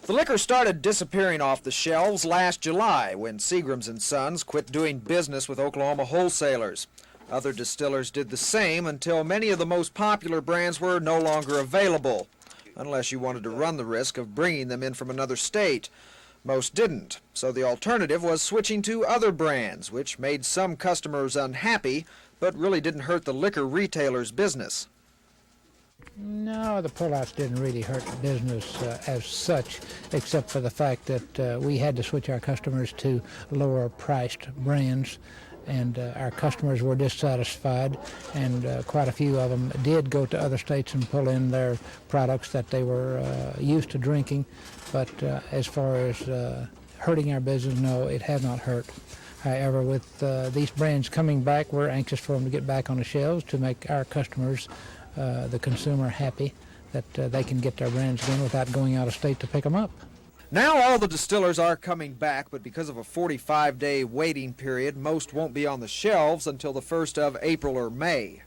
The liquor started disappearing off the shelves last July when Seagram's and Sons quit doing business with Oklahoma wholesalers. Other distillers did the same until many of the most popular brands were no longer available, unless you wanted to run the risk of bringing them in from another state. Most didn't, so the alternative was switching to other brands, which made some customers unhappy, but really didn't hurt the liquor retailers' business. No, the pullouts didn't really hurt the business as such, except for the fact that we had to switch our customers to lower-priced brands, and our customers were dissatisfied, and quite a few of them did go to other states and pull in their products that they were used to drinking. But as far as hurting our business, no, it has not hurt. However, with these brands coming back, we're anxious for them to get back on the shelves to make our customers, the consumer, happy that they can get their brands again without going out of state to pick them up. Now all the distillers are coming back, but because of a 45-day waiting period, most won't be on the shelves until the 1st of April or May.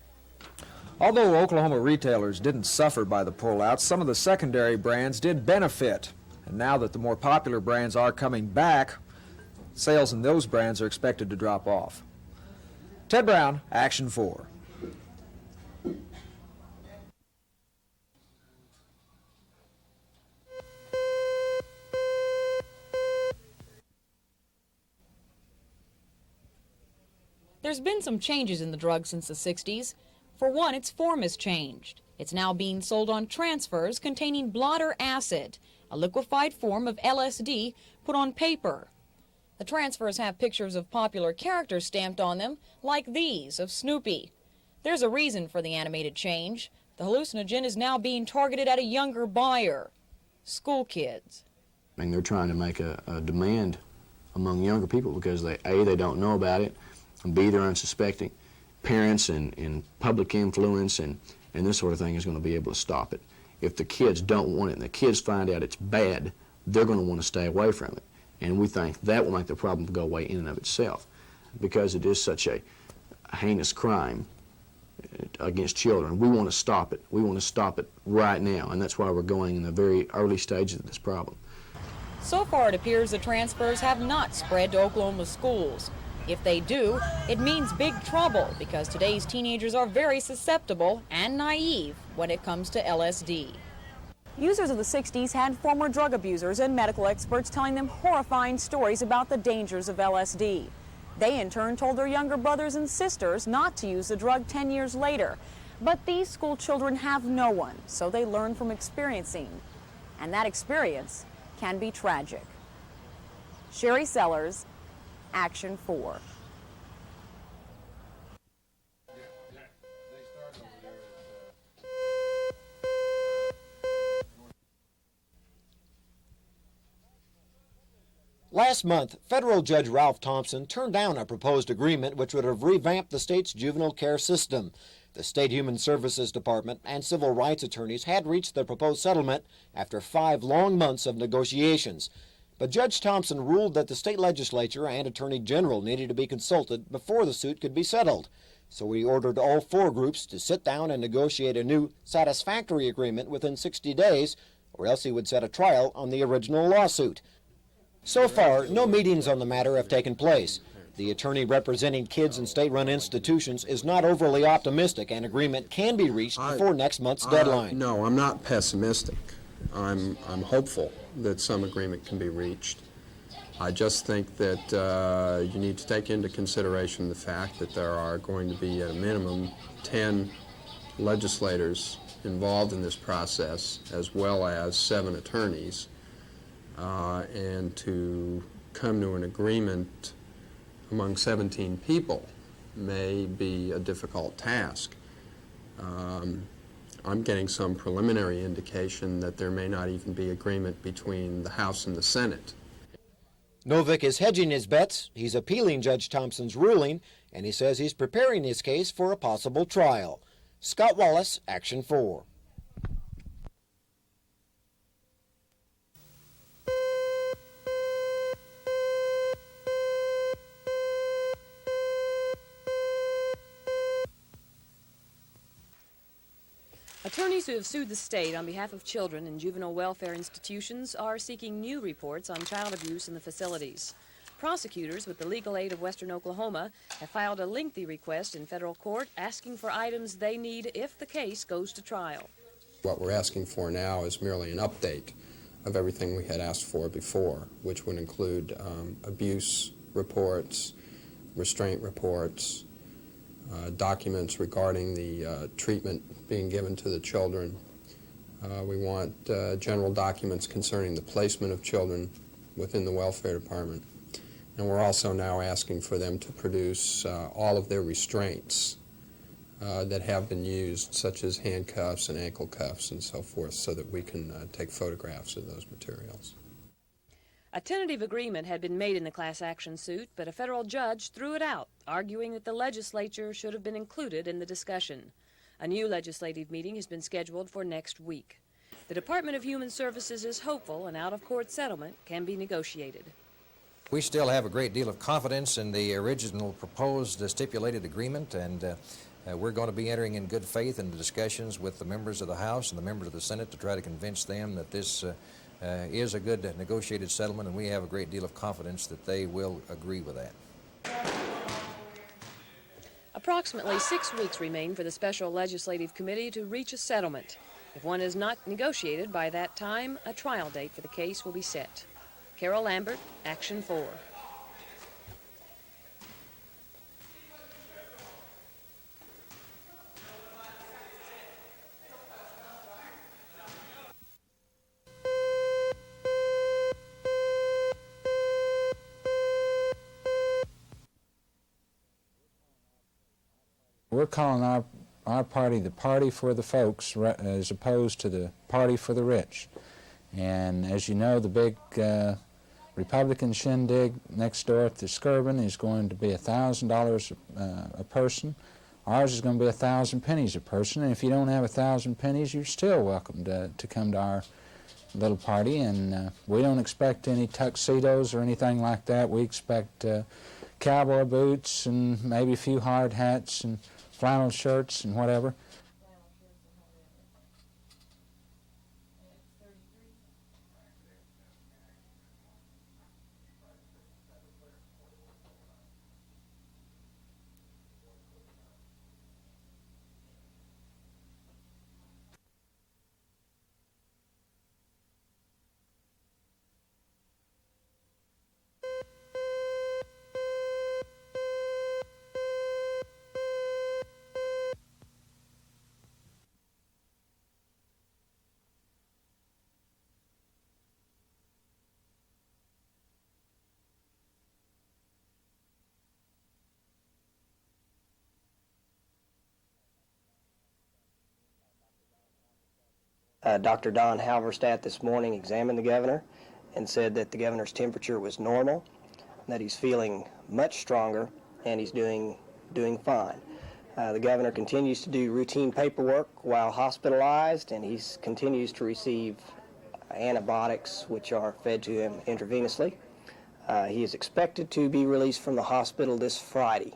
Although Oklahoma retailers didn't suffer by the pullouts, some of the secondary brands did benefit. And now that the more popular brands are coming back, sales in those brands are expected to drop off. Ted Brown, Action 4. There's been some changes in the drug since the 60s. For one, its form has changed. It's now being sold on transfers containing blotter acid, a liquefied form of LSD put on paper. The transfers have pictures of popular characters stamped on them, like these of Snoopy. There's a reason for the animated change. The hallucinogen is now being targeted at a younger buyer, school kids. I mean, they're trying to make a demand among younger people because they don't know about it, and B, they're unsuspecting. Parents and public influence and this sort of thing is going to be able to stop it. If the kids don't want it and the kids find out it's bad, they're going to want to stay away from it. And we think that will make the problem go away in and of itself because it is such a heinous crime against children. We want to stop it. We want to stop it right now, and that's why we're going in the very early stages of this problem. So far, it appears the transfers have not spread to Oklahoma schools. If they do, it means big trouble because today's teenagers are very susceptible and naive when it comes to LSD. Users of the 60s had former drug abusers and medical experts telling them horrifying stories about the dangers of LSD. They in turn told their younger brothers and sisters not to use the drug 10 years later. But these school children have no one, so they learn from experiencing. And that experience can be tragic. Sherry Sellers, Action 4. Last month, federal judge Ralph Thompson turned down a proposed agreement which would have revamped the state's juvenile care system. The State Human Services Department and civil rights attorneys had reached the proposed settlement after 5 long months of negotiations. But Judge Thompson ruled that the state legislature and attorney general needed to be consulted before the suit could be settled. So he ordered all 4 groups to sit down and negotiate a new satisfactory agreement within 60 days, or else he would set a trial on the original lawsuit. So far, no meetings on the matter have taken place. The attorney representing kids in state-run institutions is not overly optimistic an agreement can be reached before next month's deadline. No, I'm not pessimistic. I'm hopeful that some agreement can be reached. I just think that you need to take into consideration the fact that there are going to be at a minimum 10 legislators involved in this process, as well as 7 attorneys. And to come to an agreement among 17 people may be a difficult task. I'm getting some preliminary indication that there may not even be agreement between the House and the Senate. Novick is hedging his bets. He's appealing Judge Thompson's ruling, and he says he's preparing his case for a possible trial. Scott Wallace, Action 4. A Attorneys who have sued the state on behalf of children in juvenile welfare institutions are seeking new reports on child abuse in the facilities. Prosecutors with the legal aid of Western Oklahoma have filed a lengthy request in federal court asking for items they need if the case goes to trial. What we're asking for now is merely an update of everything we had asked for before, which would include abuse reports, restraint reports, documents regarding the treatment being given to the children. We want general documents concerning the placement of children within the welfare department. And we're also now asking for them to produce all of their restraints that have been used, such as handcuffs and ankle cuffs and so forth, so that we can take photographs of those materials. A tentative agreement had been made in the class action suit, but a federal judge threw it out, arguing that the legislature should have been included in the discussion. A new legislative meeting has been scheduled for next week. The Department of Human Services is hopeful an out-of-court settlement can be negotiated. We still have a great deal of confidence in the original proposed stipulated agreement, and we're going to be entering in good faith into discussions with the members of the House and the members of the Senate to try to convince them that this is a good negotiated settlement, and we have a great deal of confidence that they will agree with that. Approximately 6 weeks remain for the Special Legislative Committee to reach a settlement. If one is not negotiated by that time, a trial date for the case will be set. Carol Lambert, Action 4. We're calling our party the party for the folks as opposed to the party for the rich. And as you know, the big Republican shindig next door at the Skirvin is going to be $1,000 a person. Ours is going to be 1,000 pennies a person. And if you don't have 1,000 pennies, you're still welcome to come to our little party. And we don't expect any tuxedos or anything like that. We expect cowboy boots and maybe a few hard hats and flannel shirts and whatever. Dr. Don Halverstadt this morning examined the governor and said that the governor's temperature was normal, that he's feeling much stronger, and he's doing fine. The governor continues to do routine paperwork while hospitalized, and he continues to receive antibiotics which are fed to him intravenously. He is expected to be released from the hospital this Friday.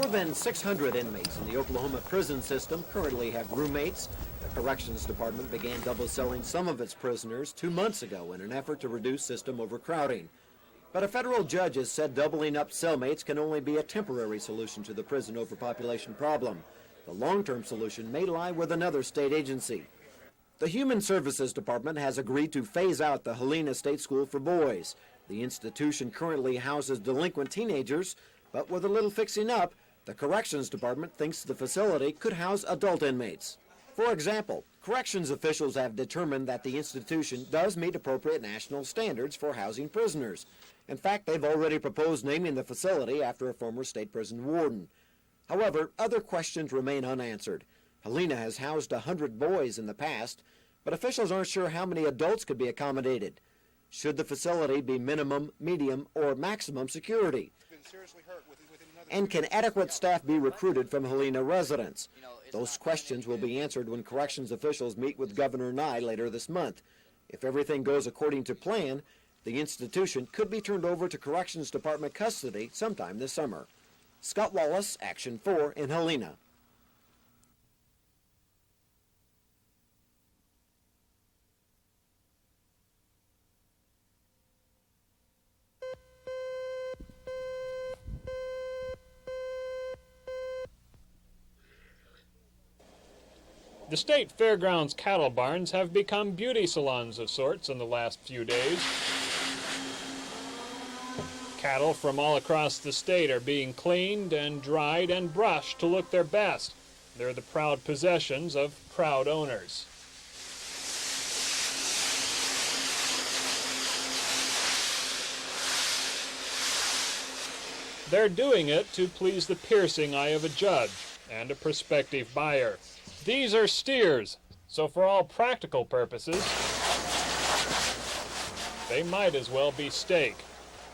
than 600 inmates in the Oklahoma prison system currently have roommates. The Corrections Department began double-celling some of its prisoners 2 months ago in an effort to reduce system overcrowding. But a federal judge has said doubling up cellmates can only be a temporary solution to the prison overpopulation problem. The long-term solution may lie with another state agency. The Human Services Department has agreed to phase out the Helena State School for Boys. The institution currently houses delinquent teenagers, but with a little fixing up, the Corrections Department thinks the facility could house adult inmates. For example, corrections officials have determined that the institution does meet appropriate national standards for housing prisoners. In fact, they've already proposed naming the facility after a former state prison warden. However, other questions remain unanswered. Helena has housed 100 boys in the past, but officials aren't sure how many adults could be accommodated. Should the facility be minimum, medium, or maximum security? And can adequate staff be recruited from Helena residents? Those questions will be answered when corrections officials meet with Governor Nye later this month. If everything goes according to plan, the institution could be turned over to Corrections Department custody sometime this summer. Scott Wallace, Action 4 in Helena. The state fairgrounds cattle barns have become beauty salons of sorts in the last few days. Cattle from all across the state are being cleaned and dried and brushed to look their best. They're the proud possessions of proud owners. They're doing it to please the piercing eye of a judge and a prospective buyer. These are steers, so for all practical purposes, they might as well be steak.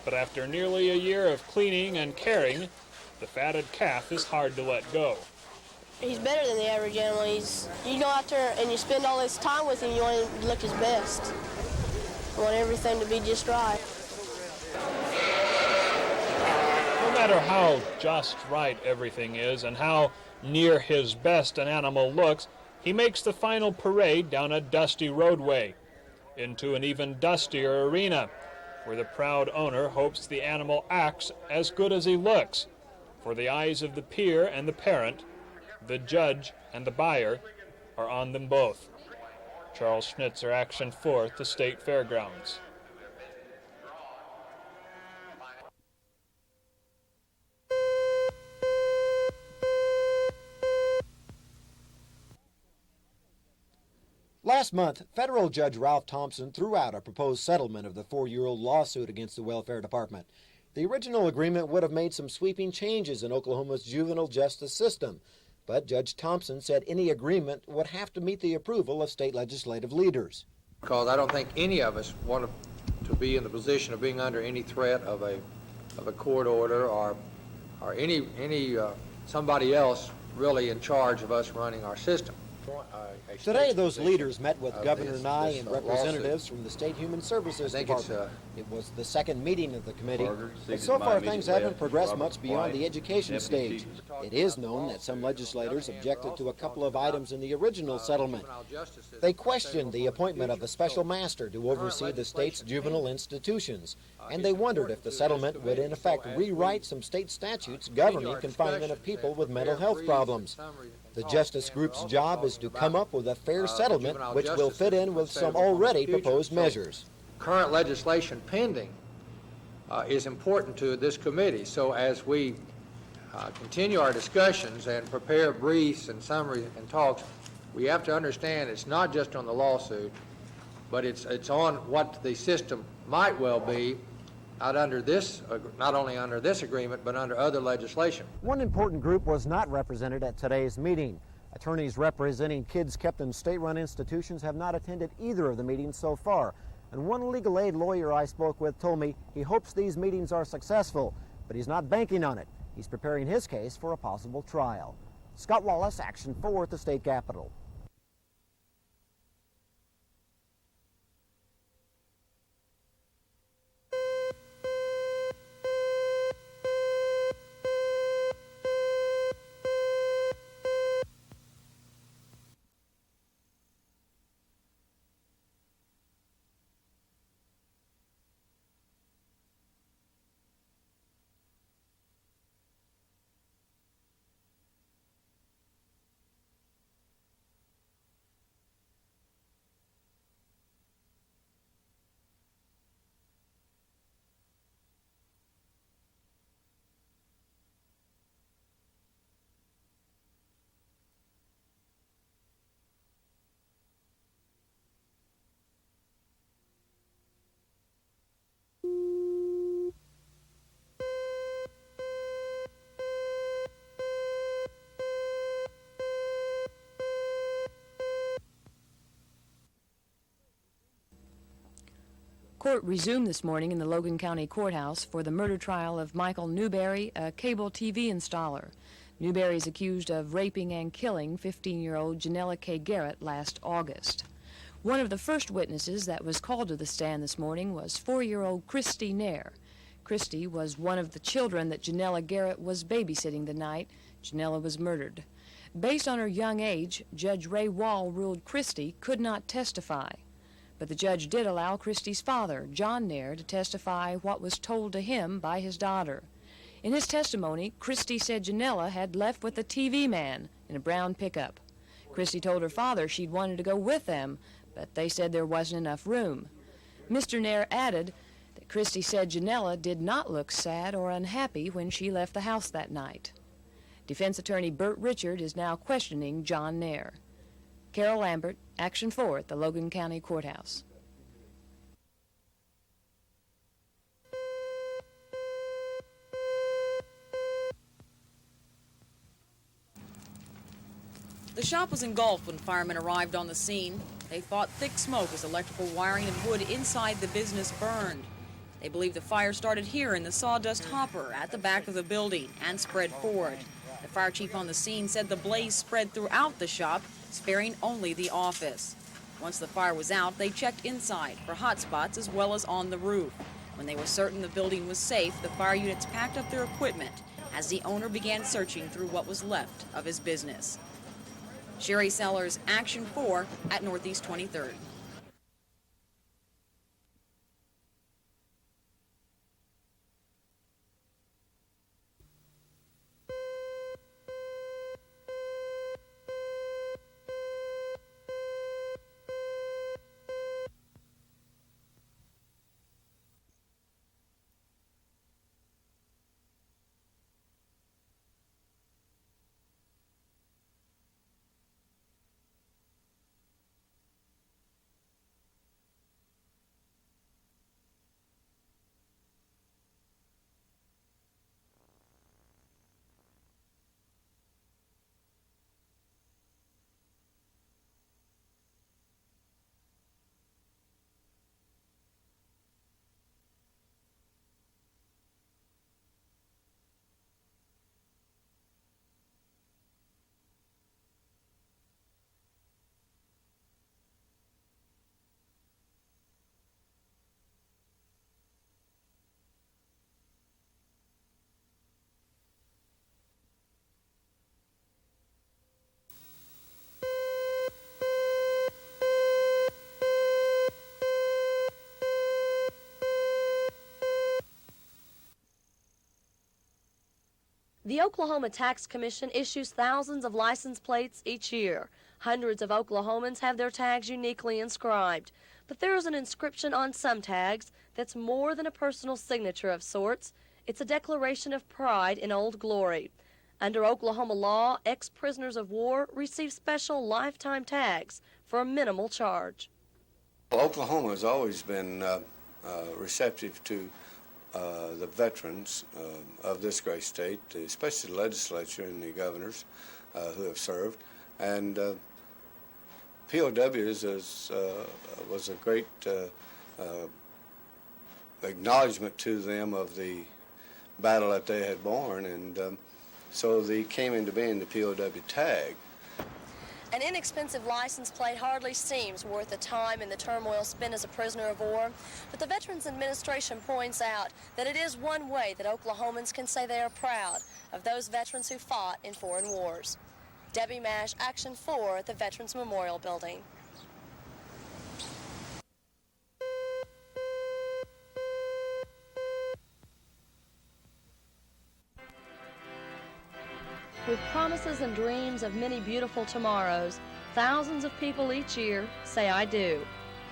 But after nearly a year of cleaning and caring, the fatted calf is hard to let go. He's better than the average animal. You go out there and you spend all this time with him, you want him to look his best. You want everything to be just right. No matter how just right everything is and how near his best an animal looks, he makes the final parade down a dusty roadway into an even dustier arena, where the proud owner hopes the animal acts as good as he looks. For the eyes of the peer and the parent, the judge and the buyer, are on them both. Charles Schnitzer, Action 4 at the State Fairgrounds. Last month, federal judge Ralph Thompson threw out a proposed settlement of the 4-year-old lawsuit against the Welfare Department. The original agreement would have made some sweeping changes in Oklahoma's juvenile justice system, but Judge Thompson said any agreement would have to meet the approval of state legislative leaders. Because I don't think any of us want to be in the position of being under any threat of a court order or any somebody else really in charge of us running our system. Today, those leaders met with Governor Nye and representatives from the State Human Services Department. It was the second meeting of the committee, but so far things haven't progressed much beyond the education stage. It is known that some legislators objected to a couple of items in the original settlement. They questioned the appointment of a special master to oversee the state's juvenile institutions, and they wondered if the settlement would in effect rewrite some state statutes governing confinement of people with mental health problems. The Justice Group's job is to come up with a fair settlement which will fit in with some already proposed measures. Current legislation pending is important to this committee, so as we continue our discussions and prepare briefs and summaries and talks, we have to understand it's not just on the lawsuit, but it's on what the system might well be not only under this agreement, but under other legislation. One important group was not represented at today's meeting. Attorneys representing kids kept in state-run institutions have not attended either of the meetings so far. And one legal aid lawyer I spoke with told me he hopes these meetings are successful, but he's not banking on it. He's preparing his case for a possible trial. Scott Wallace, Action 4 at the state capitol. Court resumed this morning in the Logan County Courthouse for the murder trial of Michael Newbury, a cable TV installer. Newbury is accused of raping and killing 15-year-old Janella Garrett last August. One of the first witnesses that was called to the stand this morning was 4-year-old Christy Nair. Christy was one of the children that Janella Garrett was babysitting the night Janella was murdered. Based on her young age, Judge Ray Wall ruled Christy could not testify. But the judge did allow Christy's father, John Nair, to testify what was told to him by his daughter. In his testimony, Christy said Janella had left with a TV man in a brown pickup. Christy told her father she'd wanted to go with them, but they said there wasn't enough room. Mr. Nair added that Christy said Janella did not look sad or unhappy when she left the house that night. Defense attorney Burt Richard is now questioning John Nair. Carol Lambert, Action 4 at the Logan County Courthouse. The shop was engulfed when firemen arrived on the scene. They fought thick smoke as electrical wiring and wood inside the business burned. They believe the fire started here in the sawdust hopper at the back of the building and spread forward. The fire chief on the scene said the blaze spread throughout the shop, sparing only the office. Once the fire was out, they checked inside for hot spots as well as on the roof. When they were certain the building was safe, the fire units packed up their equipment as the owner began searching through what was left of his business. Sherry Sellers, Action 4 at Northeast 23rd. The Oklahoma Tax Commission issues thousands of license plates each year. Hundreds of Oklahomans have their tags uniquely inscribed. But there is an inscription on some tags that's more than a personal signature of sorts. It's a declaration of pride in Old Glory. Under Oklahoma law, ex-prisoners of war receive special lifetime tags for a minimal charge. Well, Oklahoma has always been receptive to the veterans of this great state, especially the legislature and the governors who have served. And POWs was a great acknowledgement to them of the battle that they had borne, and so they came into being the POW tag. An inexpensive license plate hardly seems worth the time and the turmoil spent as a prisoner of war, but the Veterans Administration points out that it is one way that Oklahomans can say they are proud of those veterans who fought in foreign wars. Debbie Mash, Action 4 at the Veterans Memorial Building. With promises and dreams of many beautiful tomorrows, thousands of people each year say I do.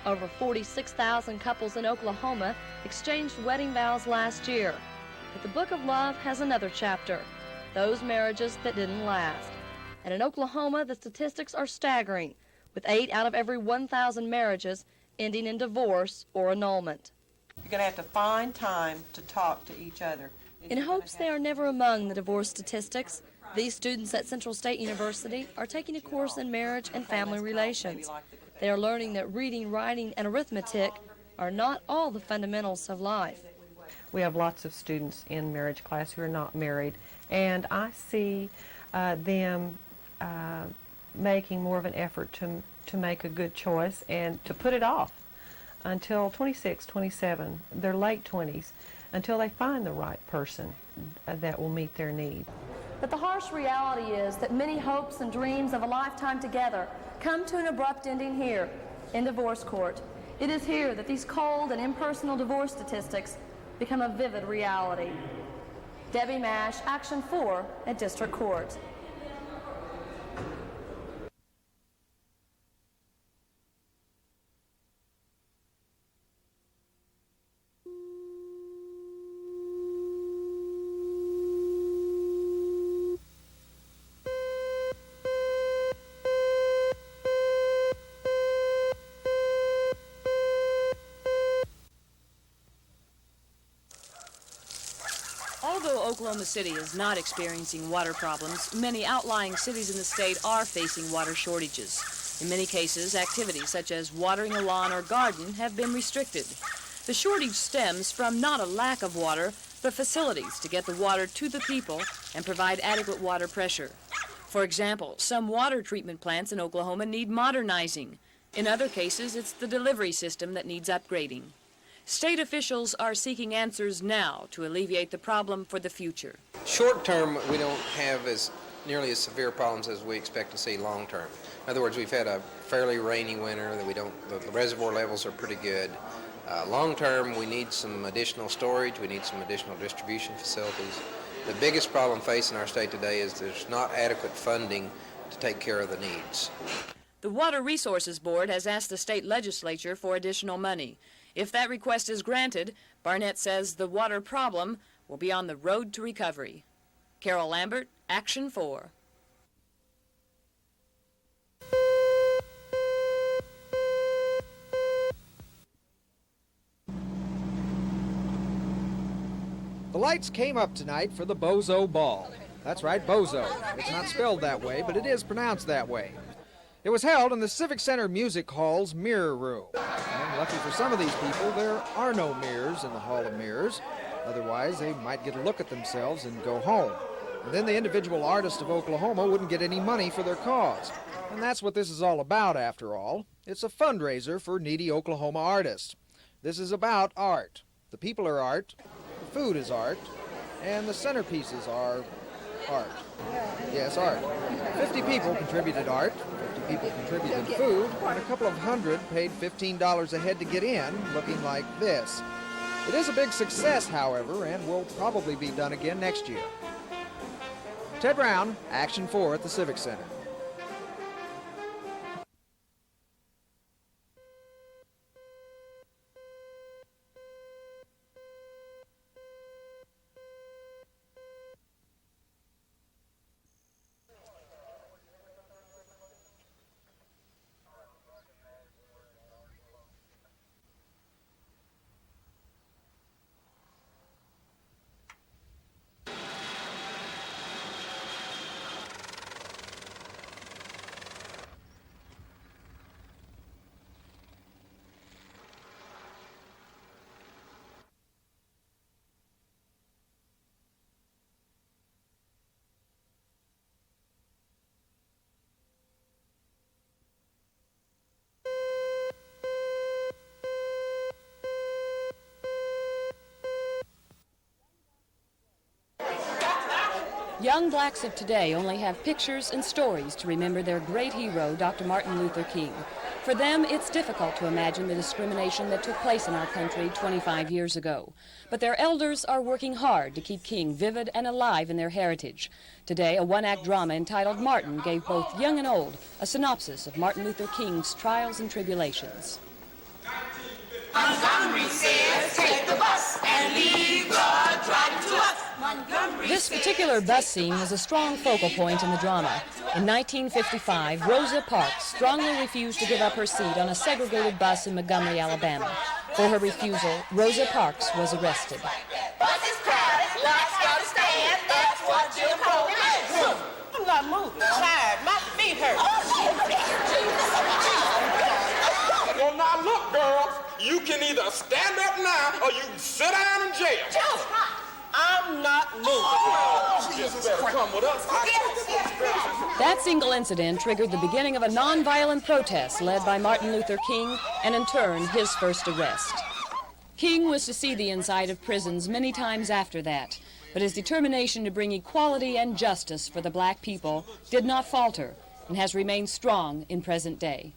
Over 46,000 couples in Oklahoma exchanged wedding vows last year. But the Book of Love has another chapter, those marriages that didn't last. And in Oklahoma, the statistics are staggering, with 8 out of every 1,000 marriages ending in divorce or annulment. You're going to have to find time to talk to each other. In hopes they are never among the divorce statistics, these students at Central State University are taking a course in marriage and family relations. They are learning that reading, writing, and arithmetic are not all the fundamentals of life. We have lots of students in marriage class who are not married, and I see them making more of an effort to make a good choice and to put it off until 26, 27, their late 20s, until they find the right person that will meet their need. But the harsh reality is that many hopes and dreams of a lifetime together come to an abrupt ending here in divorce court. It is here that these cold and impersonal divorce statistics become a vivid reality. Debbie Mash, Action 4 at District Court. Although Oklahoma City is not experiencing water problems, many outlying cities in the state are facing water shortages. In many cases, activities such as watering a lawn or garden have been restricted. The shortage stems from not a lack of water, but facilities to get the water to the people and provide adequate water pressure. For example, some water treatment plants in Oklahoma need modernizing. In other cases, it's the delivery system that needs upgrading. State officials are seeking answers now to alleviate the problem for the future. Short term, we don't have nearly as severe problems as we expect to see long term. In other words, we've had a fairly rainy winter that the reservoir levels are pretty good. Long term, we need some additional storage, we need some additional distribution facilities. The biggest problem facing our state today is there's not adequate funding to take care of the needs. The Water Resources Board has asked the state legislature for additional money. If that request is granted, Barnett says the water problem will be on the road to recovery. Carol Lambert, Action 4. The lights came up tonight for the Bozo Ball. That's right, Bozo. It's not spelled that way, but it is pronounced that way. It was held in the Civic Center Music Hall's Mirror Room. And lucky for some of these people, there are no mirrors in the Hall of Mirrors. Otherwise, they might get a look at themselves and go home. And then the individual artists of Oklahoma wouldn't get any money for their cause. And that's what this is all about, after all. It's a fundraiser for needy Oklahoma artists. This is about art. The people are art, the food is art, and the centerpieces are art. Yes, art. 50 people contributed art. People contributed food, and a couple of hundred paid $15 a head to get in, looking like this. It is a big success, however, and will probably be done again next year. Ted Brown, Action 4 at the Civic Center. Young blacks of today only have pictures and stories to remember their great hero, Dr. Martin Luther King. For them, it's difficult to imagine the discrimination that took place in our country 25 years ago. But their elders are working hard to keep King vivid and alive in their heritage. Today, a one-act drama entitled Martin gave both young and old a synopsis of Martin Luther King's trials and tribulations. Montgomery says, take the bus and leave God driving to us. This particular bus scene was a strong focal point in the drama. In 1955, Rosa Parks strongly refused to give up her seat on a segregated bus in Montgomery, Alabama. For her refusal, Rosa Parks was arrested. Bus is crowded, lots gotta stand, that's what Jim told me. I'm not moving, I'm tired, my feet hurt. Well, now look, girls. you can either stand up now or you can sit down in jail. Just right. I'm not moving. Oh, you just better come with us. That single incident triggered the beginning of a nonviolent protest led by Martin Luther King, and in turn, his first arrest. King was to see the inside of prisons many times after that, but his determination to bring equality and justice for the black people did not falter and has remained strong in present day.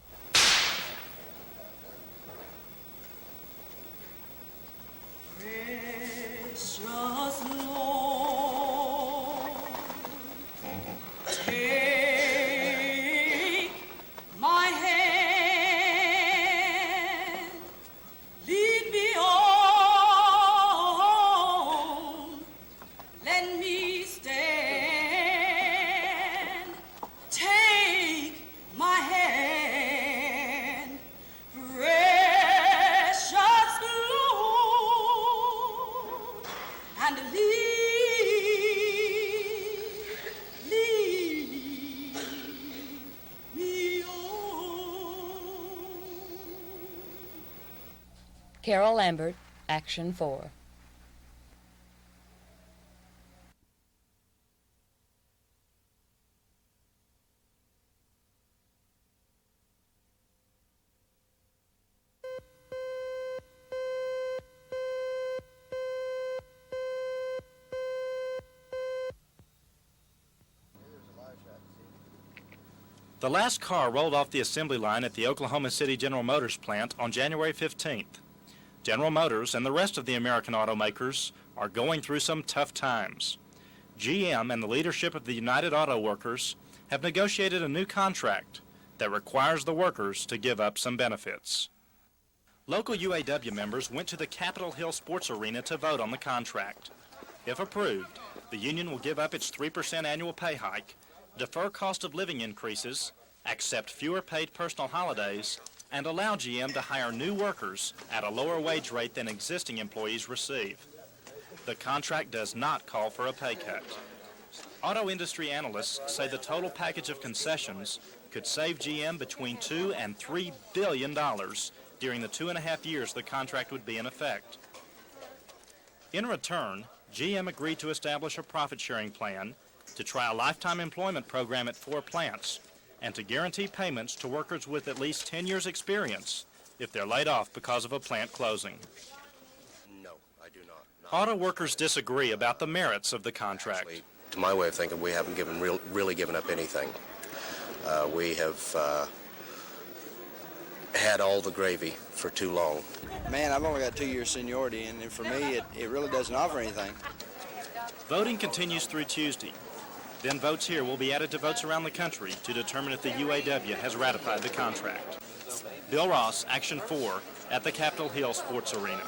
Carol Lambert, Action 4. The last car rolled off the assembly line at the Oklahoma City General Motors plant on January 15th. General Motors and the rest of the American automakers are going through some tough times. GM and the leadership of the United Auto Workers have negotiated a new contract that requires the workers to give up some benefits. Local UAW members went to the Capitol Hill Sports Arena to vote on the contract. If approved, the union will give up its 3% annual pay hike, defer cost of living increases, accept fewer paid personal holidays, and allow GM to hire new workers at a lower wage rate than existing employees receive. The contract does not call for a pay cut. Auto industry analysts say the total package of concessions could save GM between $2 and $3 billion during the 2.5 years the contract would be in effect. In return, GM agreed to establish a profit-sharing plan, to try a lifetime employment program at 4 plants, and to guarantee payments to workers with at least 10 years' experience if they're laid off because of a plant closing. No, I do not. Auto workers disagree about the merits of the contract. Actually, to my way of thinking, we haven't really given up anything. We have had all the gravy for too long. Man, I've only got 2 years seniority, and for me, it really doesn't offer anything. Voting continues through Tuesday. Then votes here will be added to votes around the country to determine if the UAW has ratified the contract. Bill Ross, Action 4, at the Capitol Hill Sports Arena.